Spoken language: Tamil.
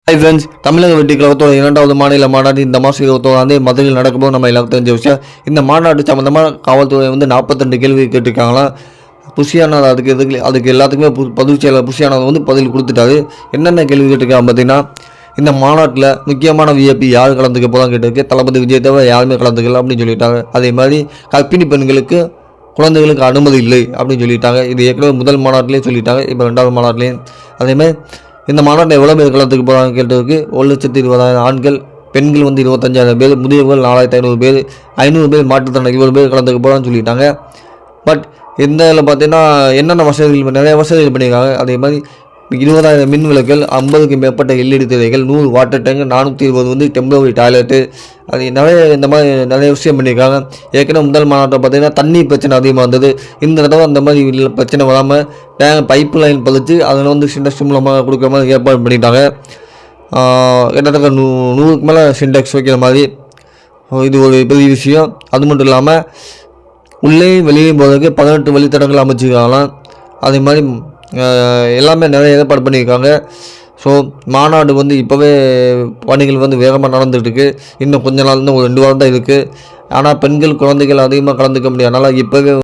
ஹாய் ஃப்ரெண்ட்ஸ், தமிழக வெற்றி கழகத்தோட 2வது மாநில மாநாடு இந்த மாதம் 21 மதுரையில் நடக்கும்போது நம்ம எல்லாரும் தெரிஞ்ச விஷயம். இந்த மாநாட்டு சம்மந்தமாக காவல்துறை 42 கேள்வி கேட்டிருக்காங்களாம். புஷியானது அதுக்கு எல்லாத்துக்குமே பொதுச் செயலர் புஷியானது பதில் கொடுத்துட்டாரு. என்னென்ன கேள்வி கேட்டிருக்காங்க பார்த்தீங்கன்னா, இந்த மாநாட்டில் முக்கியமான விஐபி யார் கலந்துக்க போதான் கேட்டிருக்கு. தளபதி விஜய் தவிர யாருமே கலந்துக்கல அப்படின்னு சொல்லிட்டாங்க. அதே மாதிரி கர்ப்பிணி பெண்களுக்கு குழந்தைகளுக்கு அனுமதி இல்லை அப்படின்னு சொல்லிட்டாங்க. இது ஏற்கனவே முதல் மாநாட்டிலே சொல்லிட்டாங்க. இப்போ 2வது மாநாட்டிலையும் அதேமாதிரி இந்த மாநாட்டில் எவ்வளோ பேர் கலந்துக்கு போகிறாங்க கேட்டதுக்கு 1,20,000 ஆண்கள், பெண்கள் 25,000 பேர், முதியவர்கள் 4,500 பேர், 500 பேர் மாற்றுத்திறனாளி, இவ்வளோ பேர் கலந்துக்க போகிறான்னு சொல்லிட்டாங்க. பட் இந்த இதில் பார்த்தீங்கன்னா என்னென்ன வசதிகள் நிறைய வசதிகள் பண்ணியிருக்காங்க. அதே மாதிரி 20,000 மின் விளக்குகள், 50க்கும் மேற்பட்ட எல்இடி திரைகள், 100 வாட்டர் டேங்க், 420 டெம்பரரி டாய்லெட்டு, அது இந்த மாதிரி நிறைய விஷயம் பண்ணியிருக்காங்க. ஏற்கனவே முதல் மாநாட்டை பார்த்தீங்கன்னா தண்ணி பிரச்சனை அதிகமாக இருந்தது. இந்த தடவை அந்த மாதிரி பிரச்சனை வராமல் டேங்க் பைப்பு லைன் பதிச்சு அதில் சிண்டெக்ஸ் மூலமாக கொடுக்குற மாதிரி ஏற்பாடு பண்ணிட்டாங்க. கிட்டத்தட்ட 100க்கு மேலே சிண்டெக்ஸ் வைக்கிற மாதிரி இது ஒரு பெரிய விஷயம். அது மட்டும் இல்லாமல் உள்ளே வெளியே போகிறதுக்கு 18 வழித்தடங்கள் அமைச்சிருக்காங்களாம். அதே மாதிரி எல்லாமே நிறைய ஏற்பாடு பண்ணியிருக்காங்க. ஸோ மாநாடு இப்போவே பணிகள் வேகமாக நடந்துகிட்ருக்கு. இன்னும் கொஞ்ச நாள், இன்னும் ஒரு 2 வாரம் தான் இருக்குது. ஆனால் பெண்கள் குழந்தைகள் அதிகமாக கலந்துக்க முடியாது. அதனால் இப்போவே